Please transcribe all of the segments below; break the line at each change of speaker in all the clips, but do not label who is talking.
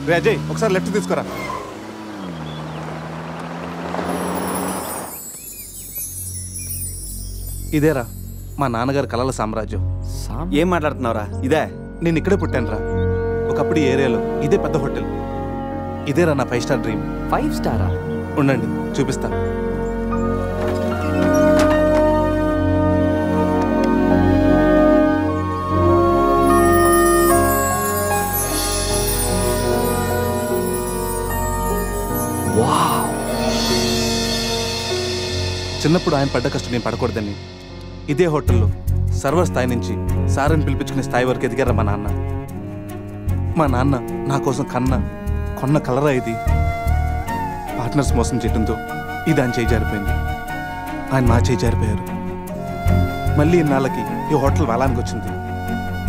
రే అజయ్ ఒకసారి లెఫ్ట్ తీసుకురా. ఇదేరా మా నాన్నగారు కళల సామ్రాజ్యం.
ఏం మాట్లాడుతున్నావురా? ఇదే
నేను ఇక్కడే పుట్టాను రా. ఒకప్పుడు ఈ ఏరియాలో ఇదే పెద్ద హోటల్. ఇదేరా నా 5 స్టార్ డ్రీమ్.
5 స్టారా?
ఉండండి చూపిస్తా. చిన్నప్పుడు ఆయన పడ్డ కష్టం నేను పడకూడదని ఇదే హోటల్లో సర్వర్ స్థాయి నుంచి సారని పిలిపించుకునే స్థాయి వరకు ఎదిగారా మా నాన్న. మా నాన్న నా కోసం కొన్న కలరా ఇది. పార్ట్నర్స్ మోసం చేయడంతో ఇది ఆయన చేయి జారిపోయింది. ఆయన మా చేయి జారిపోయారు. మళ్ళీ ఇన్నాళ్ళకి ఈ హోటల్ వేలానికి వచ్చింది.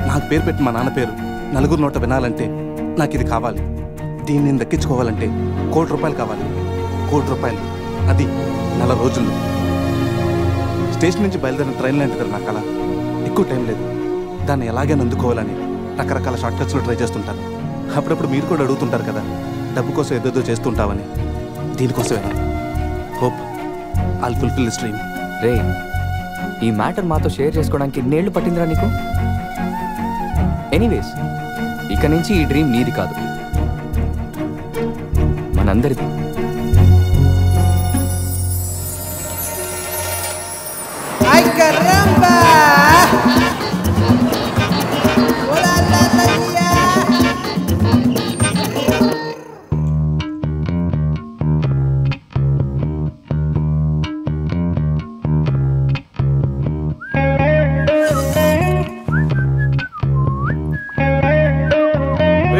నాకు పేరు పెట్టి మా నాన్న పేరు నలుగురు నోట వినాలంటే నాకు ఇది కావాలి. దీన్ని నేను దక్కించుకోవాలంటే ₹1,00,00,000 కావాలి. ₹1,00,00,000 అది 4 రోజుల్లో. స్టేషన్ నుంచి బయలుదేరిన ట్రైన్ లాంటిది నా కళ. ఎక్కువ టైం లేదు. దాన్ని ఎలాగైనా అందుకోవాలని రకరకాల షార్ట్ కట్స్లో ట్రై చేస్తుంటాను. అప్పుడప్పుడు మీరు కూడా అడుగుతుంటారు కదా, డబ్బు కోసం ఏదేదో చేస్తుంటావని. దీనికోసమేనా? Hope I'll fulfil this dream.
రే, ఈ మ్యాటర్ మాతో షేర్ చేసుకోవడానికి ఇన్నేళ్ళు పట్టిందిరా నీకు. ఎనీవేస్, ఇక నుంచి ఈ డ్రీమ్ నీది కాదు, మనందరిది.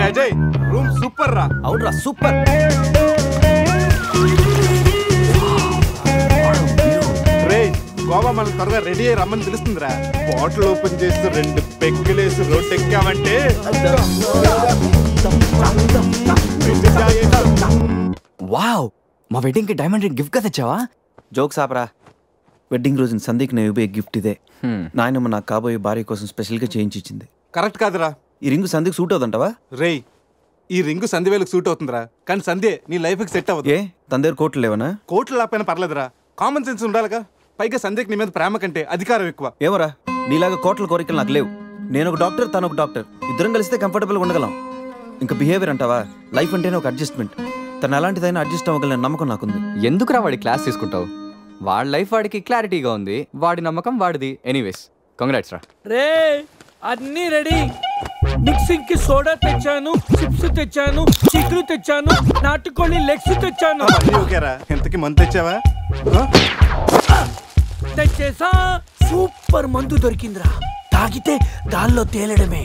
అజయ్ రూమ్ సూపర్ రా.
అవునరా, సూపర్.
రే గోవా మనం త్వరగా రెడీ అయ్యి రమ్మని తెలుస్తుందిరా. బాటిల్ ఓపెన్ చేస్తూ 2 పెగ్గులేసి రోడ్ ఎక్కామంటే
వావ్, మా వెడ్డింగ్ కి డైమండ్ రింగ్ గిఫ్ట్ గా తెచ్చావా?
జోక్స్ ఆపరా. వెడ్డింగ్ రోజున సందీకి నేను ఇవ్వే గిఫ్ట్ ఇదే. నాయనమ్మ నాకు కాబోయే భార్య కోసం స్పెషల్గా చేయించిచ్చింది.
కరెక్ట్ కాదురా.
ఈ రింగు సందీకి సూట్ అవుతుంటావా?
రే, ఈ రింగు సంధ్యవేలకు సూట్ అవుతుందిరా, కానీ సంధ్య నీ లైఫ్కి సెట్ అవ్వదు.
ఏ తన దగ్గర కోట్లు లేవనా?
కోట్లు లేకపోయినా పర్లేదురా, కామన్ సెన్స్ ఉండాలిగా. పైగా సంధ్యకి నీ మీద ప్రేమ కంటే అధికారం ఎక్కువ.
ఏమరా, నీలాగా కోట్ల కోరికలు నాకు లేవు. నేను ఒక డాక్టర్, తను ఒక డాక్టర్. ఇద్దరం కలిస్తే కంఫర్టబుల్గా ఉండగలం. ఇంకా బిహేవియర్ అంటావా? లైఫ్ అంటేనే ఒక అడ్జస్ట్మెంట్. తను ఎలాంటిదైనా అడ్జస్ట్ అవ్వగలని నమ్మకం నాకుంది.
ఎందుకురా వాడి క్లాస్ తీసుకుంటావు? వాడి లైఫ్ వాడికి క్లారిటీగా ఉంది, వాడి నమ్మకం వాడిది. ఎనీవేస్, కంగ్రాట్స్ రా.
రే, అన్నీ రెడీ. మిక్సింగ్ కి సోడా తెచ్చాను, చిప్స్ తెచ్చాను, చిక్కులు తెచ్చాను, నాటుకోళ్ళి లెగ్స్ తెచ్చాను.
ఓకేరా, ఎంతకి మందు తెచ్చావా?
తెచ్చేసా. సూపర్ మందు దొరికిందిరా, తాగితే గాల్లో తేలడమే.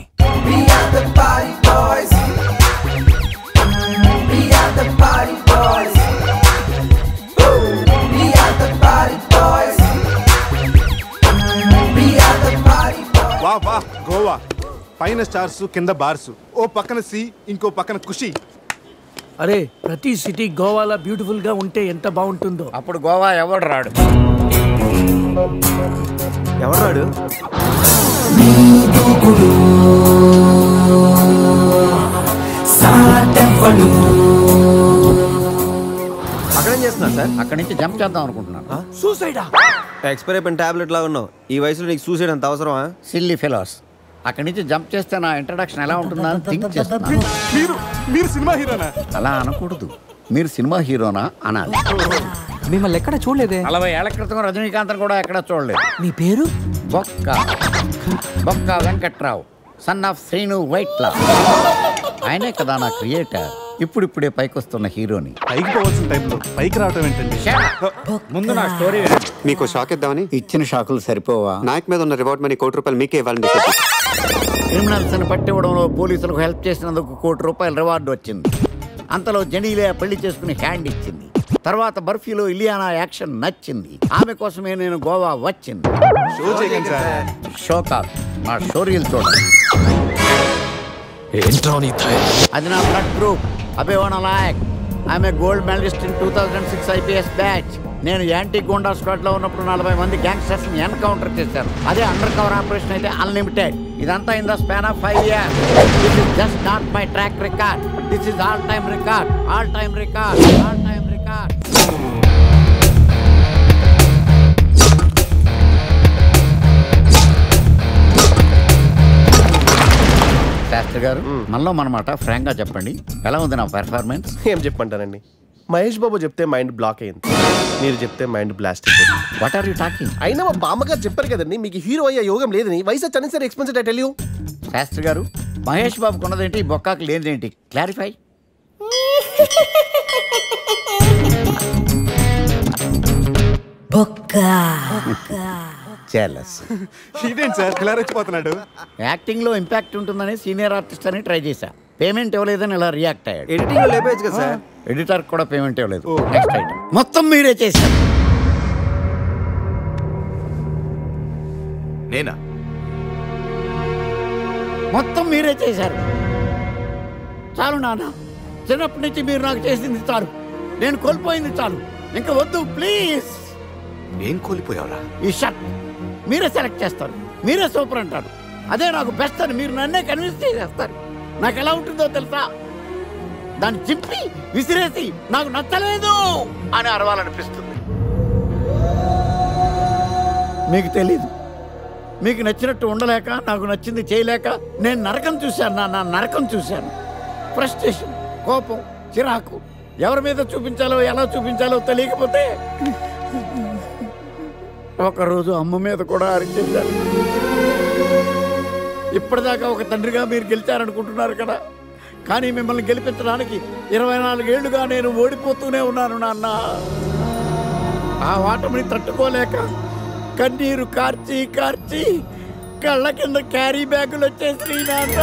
వా వా గోవా, పైన స్టార్స్ కింద బార్స్, ఓ పక్కన సీ ఇంకో పక్కన ఖుషి.
అరే, ప్రతి సిటీ గోవాలో బ్యూటిఫుల్ గా ఉంటే ఎంత బాగుంటుందో.
అప్పుడు గోవా ఎవడు రాడు.
ఎవరు రాడు? అక్కడేం చేస్తున్నారు సార్?
అక్కడి నుంచి జంప్ చేద్దాం అనుకుంటున్నాను.
సూసైడా?
ఎక్స్పైర్ అయిపోయిన టాబ్లెట్ లాగా ఉన్నావు. ఈ వయసులో నీకు సూసైడ్ అంత అవసరమా?
Silly fellows. అక్కడి నుంచి జంప్ చేస్తే నా ఇంట్రడక్షన్ ఎలా ఉంటుందా అని థింక్ చేస్తున్నాను.
మీరు సినిమా హీరోనా?
అలా అనకూడదు, మీరు సినిమా హీరోనా అనాలి.
మిమ్మల్ని ఎక్కడ చూడలేదే.
40 ఏళ్ల క్రితం రజనీకాంత్ కూడా ఎక్కడ చూడలేదు.
మీ పేరు?
బొక్క వెంకట్రావు, సన్ ఆఫ్ శ్రీను వైట్లా. ఆయనే కదా నా క్రియేటర్. ఇప్పుడిప్పుడే పైకి వస్తున్న హీరోని.
పైకి పోవాల్సిన టైంలో పైకి రావటం ఏంటండి?
ముందు నా స్టోరీ
మీకు షాక్ ఇద్దామని.
ఇచ్చిన షాకులు సరిపోవా?
నాయక్ మీద ఉన్న రివార్డ్ మనీ ₹1,00,00,000 మీకే ఇవ్వాలని డిసైడ్.
క్రిమినల్స్ ని పట్టివ్వడంలో పోలీసులకు హెల్ప్ చేసినందుకు ₹1,00,00,000 రివార్డు వచ్చింది. అంతలో జెనీలే పెళ్లి చేసుకుని హ్యాండ్ ఇచ్చింది. తర్వాత బర్ఫీలో ఇలియానా యాక్షన్ నచ్చింది. ఆమె కోసమే నేను గోవా వచ్చింది. షో కాదు, నా స్టోరీలు చూడండి. అది నా బ్లడ్ గ్రూప్. అభివాణ నాయక్. ఆమె gold medallist in 2006 IPS batch. నేను యాంటీ గోండా స్క్వాడ్ లో ఉన్నప్పుడు 40 మంది గ్యాంగ్స్టర్స్ ని ఎన్కౌంటర్ చేశారు. అదే అండర్ కవర్ ఆపరేషన్ అయితే అన్లిమిటెడ్. ఇదంతా in the span of 5 years. This is just not my track record. This is all time record. All time record. All time record. Shastri గారు, మనలో మనమాట ఫ్రాంక్ గా చెప్పండి, ఎలా ఉంది నా పెర్ఫార్మెన్స్?
ఏం చెప్పమంటానండి, మహేష్ బాబు చెప్తే మైండ్ బ్లాక్ అయింది, మీరు చెప్తే మైండ్ బ్లాస్ట్ అయిపోయింది.
What are you talking?
అయినా మా బామ్మగారు చెప్పారు కదండి మీకు హీరో అయ్యే యోగం లేదని. వయసు సరే expensive I tell you.
Shastri గారు, మహేష్ బాబు కొన్నదేంటి, బొక్కాకి లేనిదేంటి? క్లారిఫై.
ఇదేంటి సార్ ఇలా రెచ్చిపోతున్నాడు?
యాక్టింగ్ లో ఇంపాక్ట్ ఉంటుందని సీనియర్ ఆర్టిస్ట్ అని ట్రై చేశా. పేమెంట్ ఇవ్వలేదని ఇలా రియాక్ట్ అయ్యాడు.
ఎడిటింగ్ లో లేపేయచ్చు కదా సార్.
ఎడిటర్ కూడా పేమెంట్ ఇవ్వలేదు. నెక్స్ట్ ఐటమ్ మొత్తం మీరే చేశారు.
నేనా?
మొత్తం మీరే చేశారు. చాలు నాన్న, చిన్నప్పటి నుంచి మీరు నాకు చేసింది చాలు, నేను కోల్పోయింది చాలు, ఇంకా వద్దు ప్లీజ్.
ఏం కోల్పోయావురా?
ఈ షర్ట్ మీరే సెలెక్ట్ చేస్తారు, మీరే సూపర్ అంటారు, అదే నాకు బెస్ట్ అని మీరు నన్నే కన్విన్స్ చేసేస్తారు. నాకు ఎలా ఉంటుందో తెలుసా, దాన్ని చింపి విసిరేసి నాకు నచ్చలేదు అని అరవాలనిపిస్తుంది. మీకు తెలీదు, మీకు నచ్చినట్టు ఉండలేక, నాకు నచ్చింది చేయలేక నేను నరకం చూశాను. నా నరకం చూశాను. ఫ్రస్ట్రేషన్, కోపం, చిరాకు, ఎవరి మీద చూపించాలో ఎలా చూపించాలో తెలియకపోతే ఒకరోజు అమ్మ మీద కూడా అరిచేశాను. ఇప్పటిదాకా ఒక తండ్రిగా మీరు గెలిచారనుకుంటున్నారు కదా, కానీ మిమ్మల్ని గెలిపించడానికి 24 ఏళ్లుగా నేను ఓడిపోతూనే ఉన్నాను నాన్న. ఆ ఓటమిని తట్టుకోలేక కన్నీరు కార్చి కార్చి కళ్ళ కింద క్యారీ బ్యాగులు వచ్చేసి నాన్న.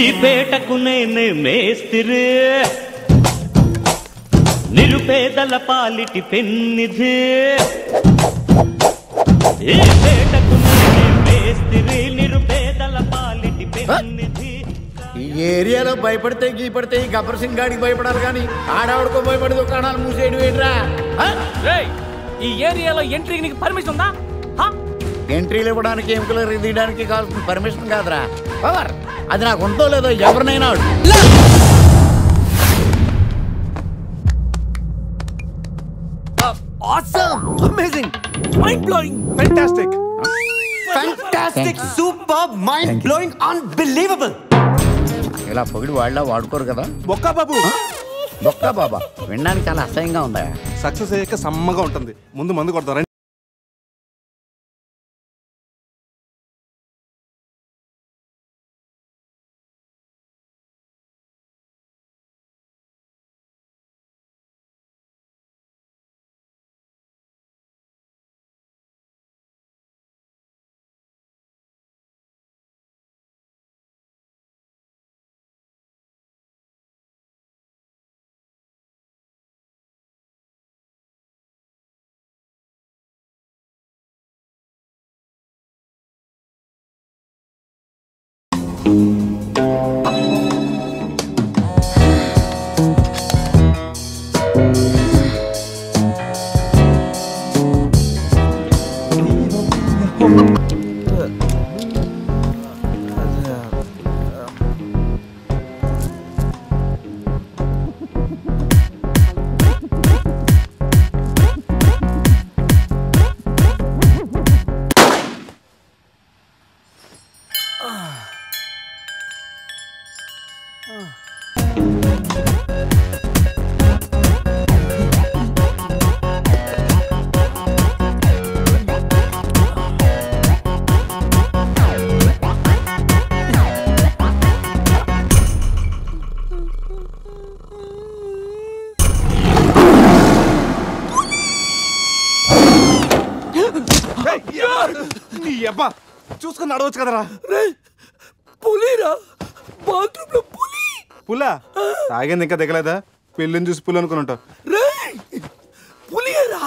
ఈ పేటకు నేనే మేస్తిరి, నిరుపేదల పాలిటి పెన్నిధి. ఈ పేటకు నేనే మేస్తిరి, నిరుపేదల పాలిటి పెన్నిధి.
ఈ ఏరియాలో భయపడితే గీపడితే ఈ గబ్బర్ సింగ్ గాడికి భయపడాలి కానీ ఆడవాడికో భయపడి దుకాణాలు మూసేయడం ఏంట్రా?
ఈ ఏరియాలో ఎంట్రీకి నీకు పర్మిషన్ ఉందా?
ఎంట్రీలు ఇవ్వడానికి, ఎముకలు తీయడానికి కావాల్సిన పర్మిషన్ కాదురా, పవర్. అది నాకు ఉందో లేదో ఎవరినైనా
Awesome! Amazing!
Mind-blowing!
Fantastic!
Fantastic! Superb! Mind-blowing! Unbelievable!
ఇలా పొగిడి వాళ్ళ వాడుకోరు కదా.
బొక్కా బాబు,
బొక్కా బాబా వినడానికి చాలా అసహ్యంగా ఉందా?
సక్సెస్ అయ్యాక సమ్మగా ఉంటుంది, ముందు మందు కొడతారా? చూసుకుని నడవచ్చు కదరా.
పులిరా, బాత్రూంలో పులి.
పులా తాగింది ఇంకా దిగలేదా? పెళ్ళిని చూసి పులి అనుకుని ఉంటావు.
పులిరా,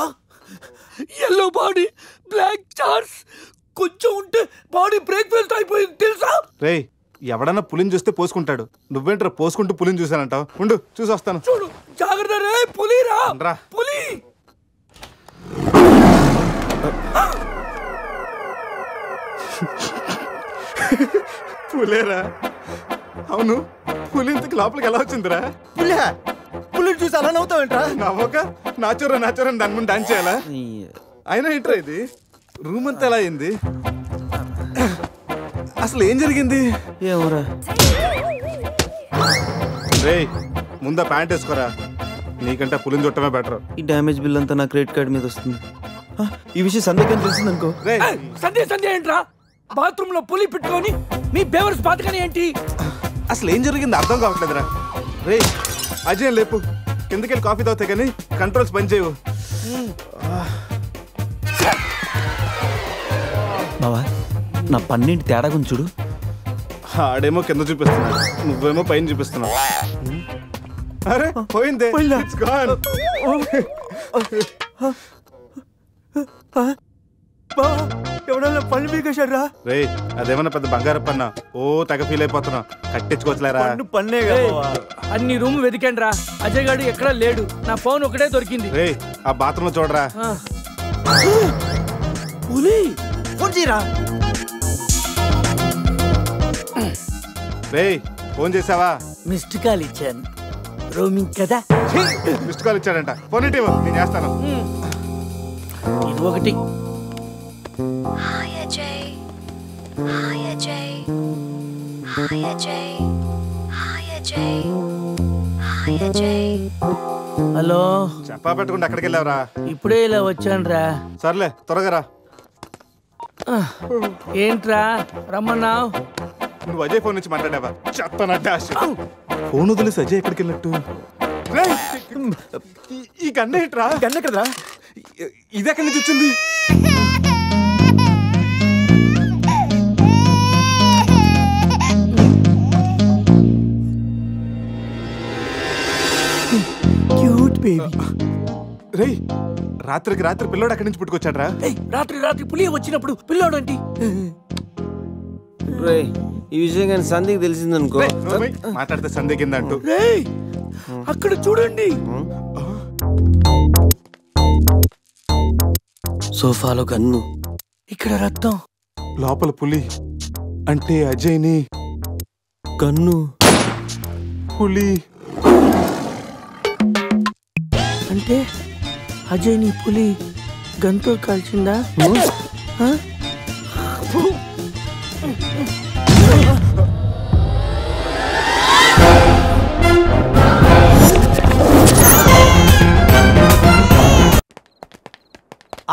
ఎల్లో బాడీ, బ్లాక్ చార్స్, కొంచెం ఉంటే బాడీ బ్రేక్ఫాస్ట్ అయిపోయింది తెలుసా?
రేయ్, ఎవడన్నా పులిని చూస్తే పోసుకుంటాడు, నువ్వేంట్రా పోసుకుంటూ పులిని చూసానంటావు? ఉండు చూసి వస్తాను.
చూడు, జాగ్రత్త రే పులిరా
రా.
పులి.
పులేరా? అవును, పులి ఇంతకు లోపలికి ఎలా వచ్చిందిరా?
పులిని చూసి అలా నవ్వుతావేంట్రా?
నవ్వక నాచురా దాని ముందు డాన్స్ చేయాలా? అయినా ఏంట్రా ఇది? రూమ్ అంతా ఎలా అయింది? అసలు ఏం జరిగింది?
ఏమోరా.
రేయ్, ముందా ప్యాంట్ వేసుకోరా. నీకంటే పులిని చుట్టమే బెటర్.
ఈ డ్యామేజ్ బిల్ అంతా నా క్రెడిట్ కార్డ్ మీద వస్తుంది. ఈ విషయం సందేహం తెలిసిందనుకో.
సంధ్య ఏంట్రా? బాత్రూమ్ లో పులి పెట్టుకొని మీ బేవర్స్ బాతకని ఏంటి?
అసలు ఏం జరిగింది అర్థం కావట్లేదురా. రే అజయ్ లేపు, కిందకెళ్ళి కాఫీ తాగుతాయి కానీ కంట్రోల్స్ పని చేయవు.
బావా, నా పన్నెండు తేడా గురించి చూడు.
ఆడేమో కింద చూపిస్తున్నాడు, నువ్వేమో పైన చూపిస్తున్నావు. అరే పోయిందే. It's gone.
ఎవడన్నా పళ్ళు పీకేశారా?
రే అదేమన్నా పెద్ద బంగారు పన్నా? ఓ తెగ ఫీల్ అయిపోతున్నా. కట్టించుకోవచ్చులేరా?
పన్నే
అన్ని రూమ్ వెతికండి రా, అజయ్ గారు ఎక్కడా లేడు. నా ఫోన్ ఒకటే దొరికింది.
రే ఆ బాత్రూమ్ లో చూడరా.
పులి ఫోన్ చేయరా.
రే ఫోన్ చేసావా?
మిస్డ్ కాల్ ఇచ్చాను, రోమింగ్ కదా.
మిస్డ్ కాల్ ఇచ్చాడంట. ఫోన్ ఇటీవ్, నేను చేస్తాను.
ఇది ఒకటి.
Hi Ajay. Hi Ajay. Hi Ajay. Hi Ajay. Hi Ajay.
Hello,
చెప్పా పెట్టుకుంటే అక్కడికి వెళ్ళావరా?
ఇప్పుడే ఇలా వచ్చాను రా.
సర్లే త్వరగా రా.
ఏంట్రా రమ్మన్నావు?
నువ్వు అజయ్ ఫోన్ నుంచి మాట్లాడావా? చెప్తానంటే ఫోన్ వదిలేసి అజయ్ ఎక్కడికి వెళ్ళినట్టు? ఈ గన్న ఏంట్రా?
గన్న ఎక్కడరా?
ఇది ఎక్కడి నుంచి వచ్చింది?
Cute baby.
రే రాత్రికి రాత్రి పిల్లోడు అక్కడి నుంచి పుట్టుకొచ్చాడ్రా.
రాత్రి పులి వచ్చినప్పుడు పిల్లోడు ఏంటి?
రే ఈ విషయం కానీ సంధికి తెలిసిందనుకో.
మాట్లాడితే సందే కింద అంటూ.
అక్కడ చూడండి,
సోఫాలో గన్ను,
ఇక్కడ రక్తం,
లోపల పులి. అంటే అజయ్ని
గన్ను,
పులి.
అంటే అజయ్ ని పులి గన్తో కాల్చిందా?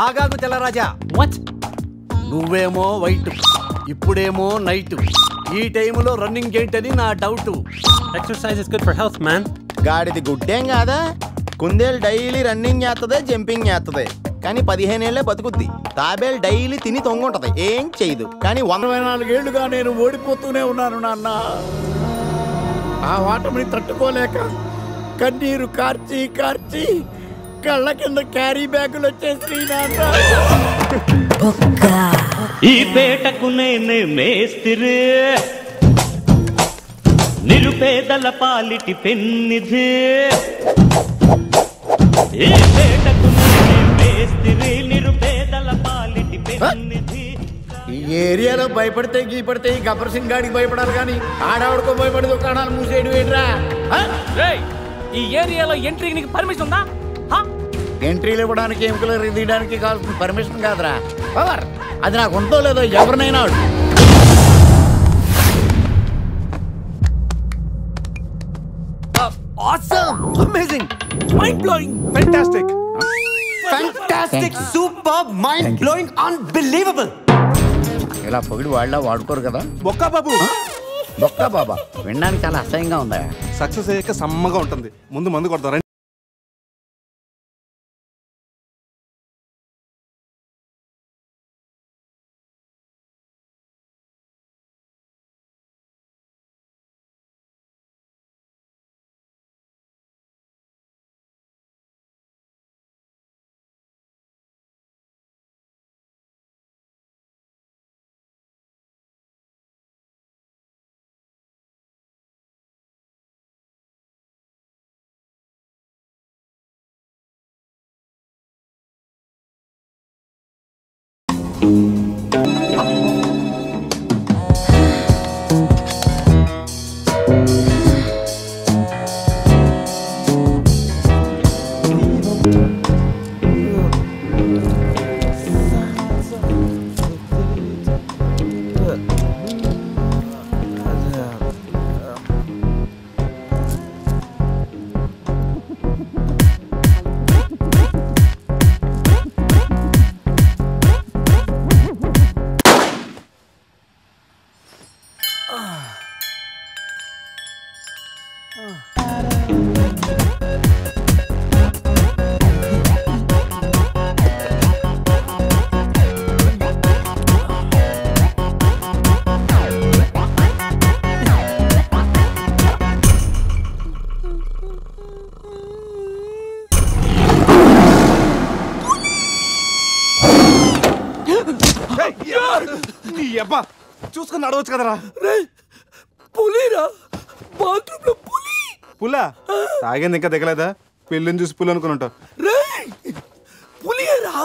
ఆగాగు తెల్లరాజా. వాట్? నువ్వేమో వైట్, ఇప్పుడేమో నైట్. ఈ టైంలో రన్నింగ్ ఏంటని నా doubt.
Exercise is good for health man.
గాడిది గుడ్డేం కాదా? కుందేలు డైలీ రన్నింగ్ చేస్తుంది, జంపింగ్ చేస్తుంది, కానీ 15 ఏళ్లే బతుకుద్ది. తాబేలు డైలీ తిని తొంగుంటది, ఏం చేయదు. కానీ
124 ఏళ్లుగా నేను ఓడిపోతూనే ఉన్నాను నాన్న. ఆ వాటమిని తట్టుకోలేక కన్నీరు కార్చి కార్చి కళ్ళ కింద క్యారీ బ్యాగులు వచ్చేసి నాన్న.
ఈ పేటకు నేనే మేస్తిరి, నిరుపేదల పాలిటి పెన్నిధి. ఈ పేటకు నేనే మేస్తిరి, నిరుపేదల పాలిటి పెన్నిధి.
ఈ ఏరియాలో భయపడితే గీపడితే ఈ గబ్బర్ సింగ్ గాడికి భయపడాలి కానీ ఆడవాడికో భయపడి దుకాణాలు మూసేయడం ఏంట్రా?
ఈ ఏరియాలో ఎంట్రీకి నీకు పర్మిషన్ ఉందా?
ఎంట్రీలు ఇవ్వడానికి ఎముకలు తీయడానికి కావాల్సిన పర్మిషన్ కాదురా, పవర్. అది నాకు ఉందో లేదో ఎవరినైనా
awesome, amazing,
mind blowing,
fantastic,
fantastic, superb, mind blowing, unbelievable.
ఇలా పొగిడి వాళ్ళ వాడుకోరు కదా.
బొక్కా బాబు.
బొక్కా బాబా వినడానికి చాలా అసహ్యంగా ఉందా?
సక్సెస్ అయ్యాక సమ్మగా ఉంటుంది. ముందు మందు కొడతారు. చూసుకొని నడవచ్చు కదరా.
పులిరా, బాత్రూమ్ లో పులి.
పులా తాగింది ఇంకా దిగలేదా? పెళ్ళిని చూసి పులి అనుకుని ఉంటావు.
పులిరా,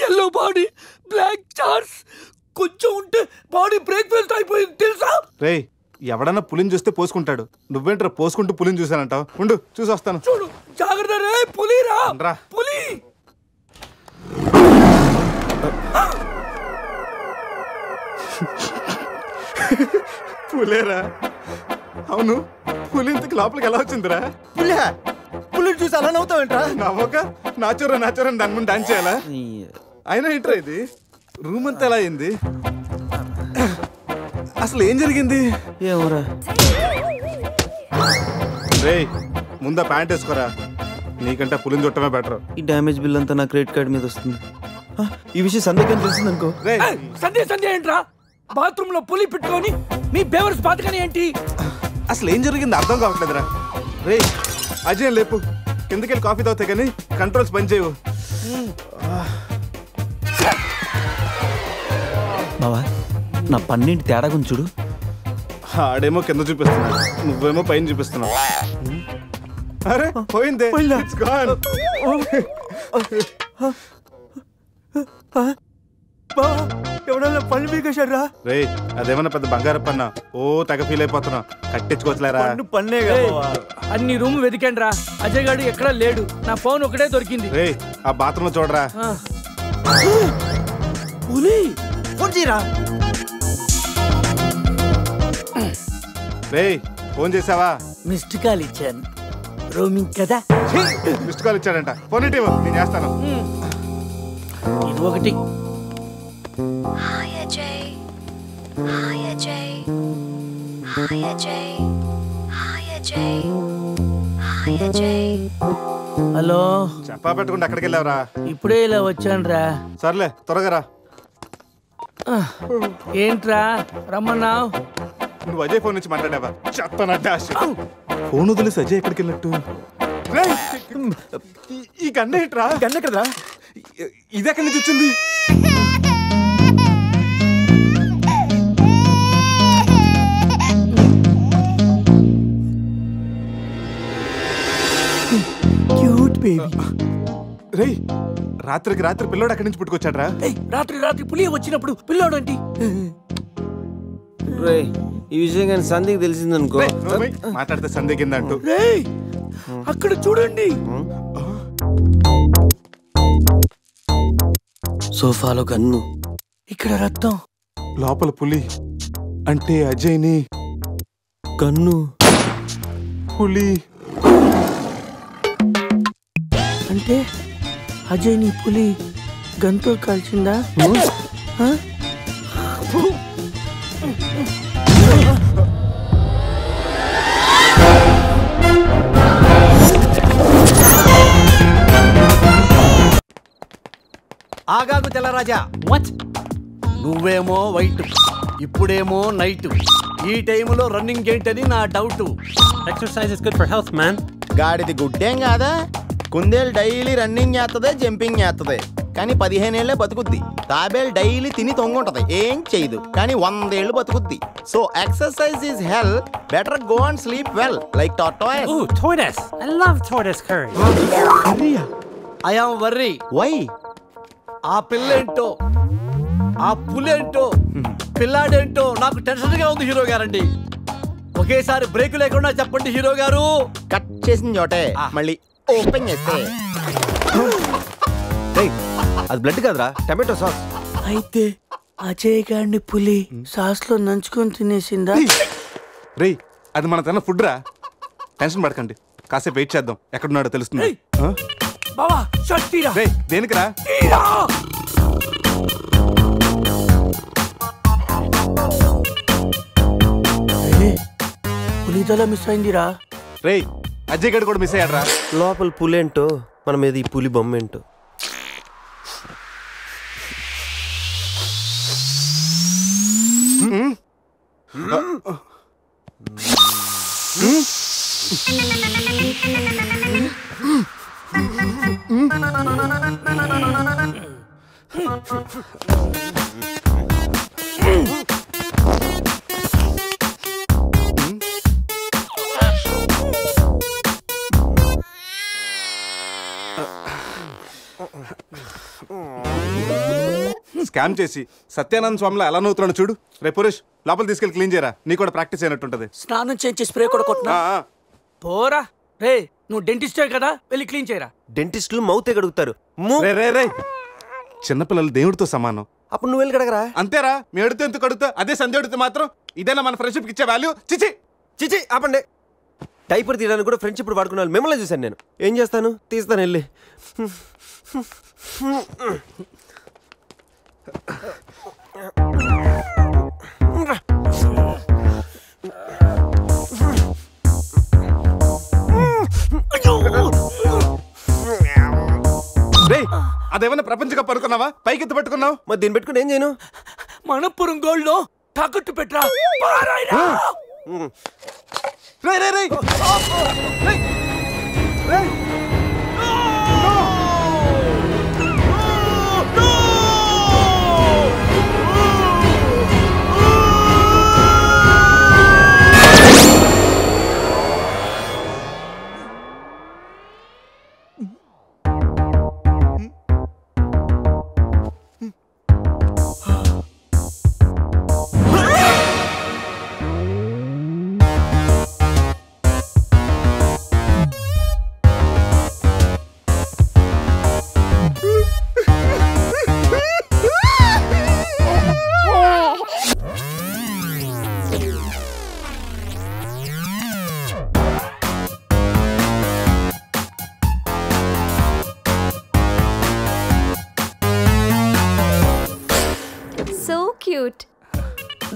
ఎల్లో బాడీ, బ్లాక్ చార్స్, కొంచెం ఉంటే బాడీ బ్రేక్ఫాస్ట్ అయిపోయింది తెలుసా?
రే ఎవడన్నా పులిని చూస్తే పోసుకుంటాడు, నువ్వేంట్రా పోసుకుంటూ పులిని చూసానంటావు? ఉండు చూసి వస్తాను.
చూడు జాగ్రత్త రే, పులిరా పులి.
పులేరా? అవును, పులి ఇంతకు లోపలికి ఎలా వచ్చిందిరా?
పులిని చూసి అలా నవ్వుతావేంట్రా?
నవ్వక నాచురా నాచురా దాని ముందు డాన్స్ చేయాలా? అయినా ఏంట్రా ఇది? రూమ్ అంతా ఎలా అయింది? అసలు ఏం జరిగింది?
ఏమోరా.
రే ముందా ప్యాంట్ వేసుకోరా, నీకంటే పులిని చుట్టమే బెటర్.
ఈ డ్యామేజ్ బిల్ అంతా నా క్రెడిట్ కార్డ్ మీద వస్తుంది. ఈ విషయం సందేహం తెలిసింది అనుకో.
సంధ్య ఏంట్రా? బాత్రూమ్ లో పులి పెట్టుకొని మీ బేవర్స్ బాతకని ఏంటి?
అసలు ఏం జరిగింది అర్థం కావట్లేదురా. రే అజయ్ లేపు, కిందకెళ్ళి కాఫీ తాగుతాయి కానీ కంట్రోల్స్ పని చేయవు.
బావా నా పన్నింటి తేడా గురించి చూడు.
ఆడేమో కింద చూపిస్తున్నాడు, నువ్వేమో పైన చూపిస్తున్నావు. అరే పోయిందే.
ఎవడన్నా పళ్ళు పీకేశారా?
రే అదేమన్నా పెద్ద బంగారు పన్నా? ఓ తెగ ఫీల్ అయిపోతున్నా, కట్టించుకోవచ్చులేరా.
పన్నే
అన్ని రూమ్ వెతికాను రా, అజయ్ గాడు ఎక్కడా లేడు. నా ఫోన్ ఒకటే దొరికింది.
రే ఆ బాత్రూమ్ లో చూడరా.
పులి
ఫోన్ చేయరా.
రే ఫోన్ చేసావా?
మిస్డ్ కాల్ ఇచ్చాను, రోమింగ్ కదా.
మిస్డ్ కాల్ ఇచ్చాడంట, ఫోన్ ఇటు నేను చేస్తాను.
ఇది ఒకటి.
Hi Ajay. Hi Ajay. Hi Ajay. Hi Ajay. Hi Ajay.
Hello,
చెప్పా పెట్టకుండా ఎక్కడికి వెళ్ళావురా?
ఇప్పుడే ఇలా వచ్చాను రా.
సర్లే త్వరగా రా.
ఏంట్రా రమ్మన్నావు?
నువ్వు అజయ్ ఫోన్ నుంచి మాట్లాడావా? చెప్తానంటే ఫోన్ వదిలేసి అజయ్ ఎక్కడికి వెళ్ళట్టు? ఈ గన్న ఏంట్రా?
గన్న కదరా.
ఇది ఎక్కడి నుంచి వచ్చింది?
Cute baby.
రే రాత్రికి రాత్రి పిల్లోడు అక్కడి నుంచి పుట్టుకొచ్చాడ్రా.
రాత్రి పులి వచ్చినప్పుడు పిల్లోడు అంటే
రే ఈ విషయం కానీ సంధికి తెలిసిందనుకో.
మాట్లాడితే సంధి కింద అంటూ.
అక్కడ చూడండి, సోఫాలో గన్ను, ఇక్కడ రక్తం,
లోపల పులి. అంటే అజయ్ని
గన్ను
పులి
అంటే అజయ్ ని పులి గన్తో కాల్చిందా?
ఆగాగు తెల్లరాజా.
What?
నువ్వేమో వైట్, ఇప్పుడేమో నైట్. ఈ టైంలో రన్నింగ్ ఏంటని నా doubt.
Exercise is good for health, man.
గాడిది గుడ్డేం కాదా? కుందేలు డైలీ రన్నింగ్ చేస్తుంది, జంపింగ్ చేస్తుంది, కానీ 15 ఏళ్లే బతుకుద్ది. తాబేలు డైలీ తిని తొంగుంటది, ఏం చేయదు, కానీ 100 ఏళ్ళు బతుకుద్ది. So exercise is hell. Better go and sleep well like tortoise.
Ooh, tortoise. I love tortoise curry.
I am worry.
Why?
ఆ పిల్లేంటో, ఆ పులేంటో, పిల్లాడేంటో నాకు టెన్షన్ గా ఉంది హీరో గారండి. ఒకేసారి బ్రేక్ లేకుండా చెప్పండి హీరో గారు.
కట్ చేసిన చోటే మళ్ళీ ఓపెన్ చేస్తే
అది బ్లడ్ కదరా, టమాటో సాస్.
అయితే అజయ్ గారిని పులి సాస్ లో నంచుకొని తినేసిందా?
రే అది మన తన ఫుడ్ రా, టెన్షన్ పడకండి, కాసేపు వెయిట్ చేద్దాం, ఎక్కడున్నాడో తెలుస్తుంది.
బావా షర్ట్ తీరా.
రే దేనికిరా?
పులితల మిస్ అయిందిరా.
రే అజయ్ గడు కూడా మిస్ అయ్యాడరా.
లోపల పులేంటో మన మీద ఈ పులి బొమ్మ ఏంటో.
స్కామ్ చేసి సత్యానంద స్వామిలో ఎలా నవ్వుతున్నాడు చూడు. రేపు పురేష్ లోపల తీసుకెళ్ళి క్లీన్ చేయరా, నీకు కూడా ప్రాక్టీస్ అయినట్టుంటది.
స్నానం చేయించి స్ప్రే కూడా కొట్టినా పోరా. రే నువ్వు డెంటిస్టే కదా, వెళ్ళి క్లీన్ చేయరా.
డెంటిస్టులు మౌత్ గడుగుతారు.
రే చిన్నపిల్లలు దేవుడితో సమానం.
అప్పుడు నువ్వు వెళ్ళి కడగరా.
అంతేరా, మీ అడితే ఎందుకు కడుగుతా, అదే సంధ్య అడిగితే మాత్రం ఇదేనా మన ఫ్రెండ్షిప్ ఇచ్చే వాల్యూ? చిచి
చిచి ఆపండి. డైపర్ తీయడానికి కూడా ఫ్రెండ్షిప్ వాడుకున్నాను. మిమ్మల్ని చూశాను నేను. ఏం చేస్తాను, తీస్తాను వెళ్ళి.
అదేమన్నా ప్రపంచ కప్ అనుకున్నావా? పైకి ఎత్తు పెట్టుకున్నావు.
మరి దీన్ని పెట్టుకుని ఏం చేయను?
మనపురం గోల్డ్ లో తాకట్టు పెట్టరా.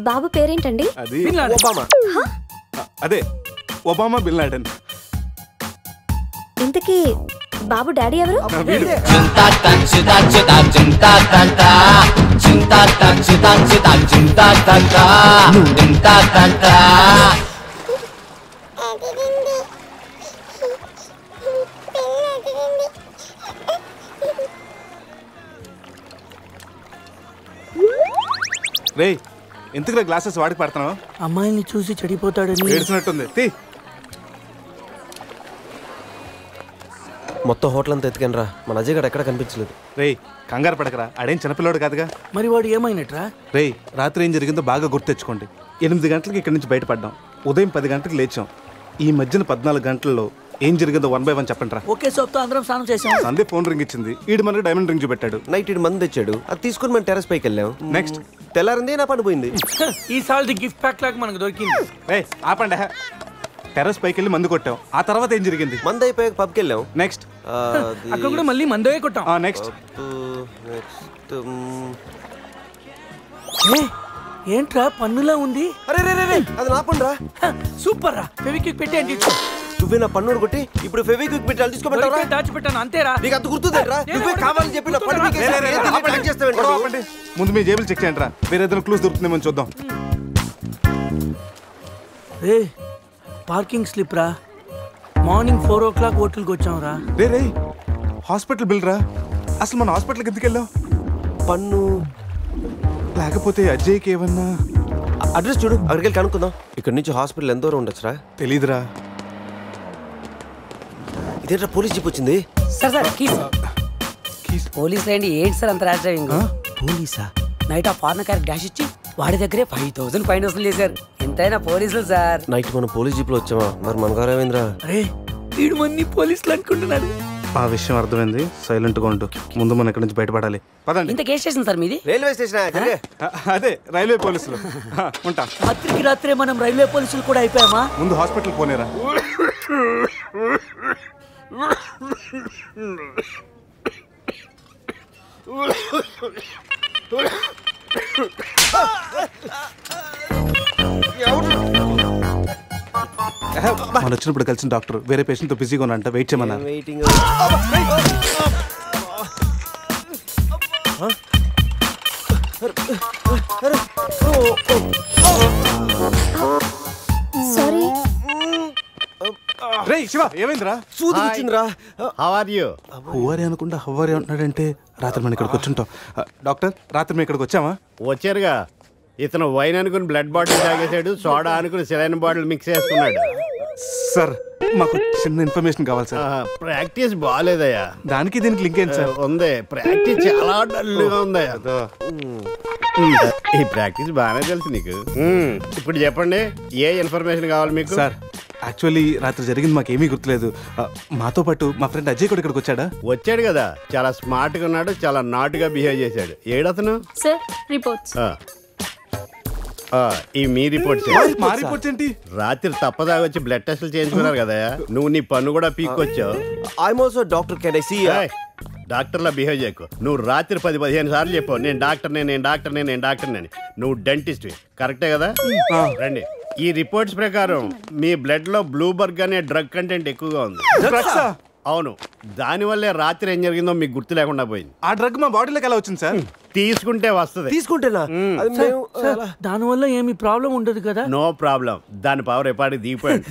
బాబు పేరేంటండి?
అది ఒబామా. అదే ఒబామా బిన్ లాడెన్.
ఇంతకీ బాబు డాడీ ఎవరు?
రే ఎందుకు గ్లాసెస్ వాడికి పడుతున్నావు?
అమ్మాయిని చూసి చెడిపోతాడని
ఏడ్చినట్టుంది. తీ.
మొత్తం హోటల్ అంతా ఎత్తుకనరా. మన అజయ్ గడ ఎక్కడ కనిపించలేదు.
రే కంగారు పడకరా, ఆడేం చిన్నపిల్లోడు కాదుగా.
మరి వాడు ఏమైనట్రా?
రే రాత్రి ఏం జరిగిందో బాగా గుర్తు తెచ్చుకోండి. 8 గంటలకి ఇక్కడి నుంచి బయటపడ్డాం. ఉదయం 10 గంటలకు లేచాం. ఈ మధ్యన 14 గంటల్లో ఏం జరిగిందో 1 by 1 చెప్పండి రా.
ఓకే సోప్తో అందరం స్నానం చేసాం.
సందే ఫోన్ రింగ్ ఇచ్చింది. ఈడు మనకి డైమండ్ రింగ్ చూపెట్టాడు.
నైట్ ఈడు మంది తెచ్చాడు. అది తీసుకుని మనం టెర్రస్ పైకి వెళ్ళాం.
నెక్స్ట్
తెల్లారింది నా పని పోయింది.
ఈ సాల్ది గిఫ్ట్ ప్యాక్ లాగా మనకు దొరికింది.
రే ఆపండి. టెర్రస్ పైకి వెళ్ళి మందు కొట్టాం. ఆ తర్వాత ఏం జరిగింది?
మందు అయిపోయాక పబ్కి వెళ్ళాం.
నెక్స్ట్
అక్కడ కూడా మళ్ళీ మందే కొట్టాం.
నెక్స్ట్
ఏంట్రా పన్నులా ఉంది?
అరే రే రే అది నా పన్ను రా.
సూపర్ రా. ఫెవిక్విక్ పెట్టి అండి.
నువ్వే నా పన్ను కొట్టి ఇప్పుడు ఫెవిక్విక్ పెట్టి తీసుకోబెట్టావా?
దాచిపెట్టాను అంతేరా.
నీకు అంత గుర్తుందేరా? నువ్వే కావాలని చెప్పి నా పన్ను
ఆపండి. ముందు మీ జేబులు చెక్ చేయండి రా. వేరే ఏదైనా క్లూస్ దొరుకుతుందేమో చూద్దాం.
రే పార్కింగ్ స్లిప్ రా. మార్నింగ్ 4 o'clock హోటల్కి వచ్చాం రా.
రే హాస్పిటల్ బిల్ రా. అసలు మన హాస్పిటల్కి ఎందుకు వెళ్ళావు?
పన్ను
లేకపోతే అజయ్కి ఏమన్నా
అడ్రస్ చూడు, అక్కడికి వెళ్ళి కనుక్కుందాం. ఇక్కడ నుంచి హాస్పిటల్ ఎంత దూరం ఉండొచ్చురా?
తెలీదురా.
ఇదేంట్రా పోలీస్ జీప్ వచ్చింది?
సార్ పోలీసులు ఏంటి సార్ అంత ర్యాష్ డ్రైవింగ్?
పోలీసా?
నైట్ ఆ ఫారెన్ కార్ డాష్ ఇచ్చి వాడి దగ్గరే 5,000 ఫైన్ వసూలు చేశారు. ఎంతైనా పోలీసులు సార్.
నైట్ మనం పోలీస్ జీప్ లో వచ్చామా? మరి మన గారు ఏమైందిరా?
అరే వీడు మన్ని పోలీసులు అనుకుంటున్నాడు.
ఆ విషయం అర్థమైంది. సైలెంట్ గా ఉండు. ముందు మనం ఇక్కడి నుంచి బయటపడాలి. పదండి.
ఇంత కేసు స్టేషన్ సార్ మీది?
Railway station.
అదే రైల్వే పోలీసులు. ఉంటా.
రాత్రికి రాత్రే మనం రైల్వే పోలీసులు కూడా అయిపోయామా?
ముందు హాస్పిటల్ పోనేరా. మనం వచ్చినప్పుడు కలిసిన డాక్టర్ వేరే పేషెంట్ తో బిజీగా ఉన్నంట. వెయిట్ చేయమన్నారు.
సారీ.
రే శివ ఏమైందిరా?
సూది వచ్చిందిరా.
How are you?
హువారి అనుకుంటా హువారి అంటున్నాడంటే రాత్రి మనం ఇక్కడికి వచ్చుంటాం. డాక్టర్ రాత్రి మేము ఇక్కడికి వచ్చామా?
వచ్చారుగా. ఇతను వైన్ అనుకుని బ్లడ్ బాటిల్ తాగేశాడు. సోడా అనుకుని సెలైన్ బాటిల్ మిక్స్ చేసుకున్నాడు.
సార్ మాకు చిన్న ఇన్ఫర్మేషన్ కావాలి సార్.
ప్రాక్టీస్ బాగాలేదయ్యా.
దానికి దీనికి లింక్ ఏంటి సార్?
ఉంది, ప్రాక్టీస్ చాలా డల్గా ఉందయ్యా. ఈ ప్రాక్టీస్ బాగానే తెలుసు నీకు. ఇప్పుడు చెప్పండి, ఏ ఇన్ఫర్మేషన్ కావాలి మీకు?
సార్ యాక్చువల్లీ రాత్రి జరిగింది మాకేమీ గుర్తులేదు. మాతో పాటు మా ఫ్రెండ్ అజయ్ కూడా ఇక్కడికి వచ్చాడా?
వచ్చాడు కదా, చాలా స్మార్ట్ గా ఉన్నాడు, చాలా నాటుగా బిహేవ్ చేశాడు. ఏడతను?
Sir reports.
ఈ మీ రిపోర్ట్స్.
మా రిపోర్ట్స్ ఏంటి?
రాత్రి తప్పదాగా వచ్చి బ్లడ్ టెస్టులు చేయించుకున్నారు కదా, నువ్వు నీ పన్ను కూడా పీక్కొచ్చావు.
I'm also doctor. Can I see?
డాక్టర్లా బిహేవ్ చేయకు. నువ్వు రాత్రి 10-15 సార్లు చెప్పావు నేను డాక్టర్నే, నేను డాక్టర్నే, నేను డాక్టర్నే. నువ్వు డెంటిస్ట్, కరెక్టే కదా? రండి. ఈ రిపోర్ట్స్ ప్రకారం మీ బ్లడ్ లో బ్లూబర్గ్ అనే డ్రగ్ కంటెంట్ ఎక్కువగా ఉంది. అవును, దానివల్లే రాత్రి ఏం జరిగిందో మీకు గుర్తు లేకుండా పోయింది.
ఆ డ్రగ్ మా బాడీలోకి ఎలా వచ్చింది సార్?
తీసుకుంటే వస్తుంది.
తీసుకుంటేనా?
దానివల్ల ఏమి ప్రాబ్లం ఉండదు కదా?
No problem. దాని పవర్ ఎప్పటికి దిగిపోయాడు.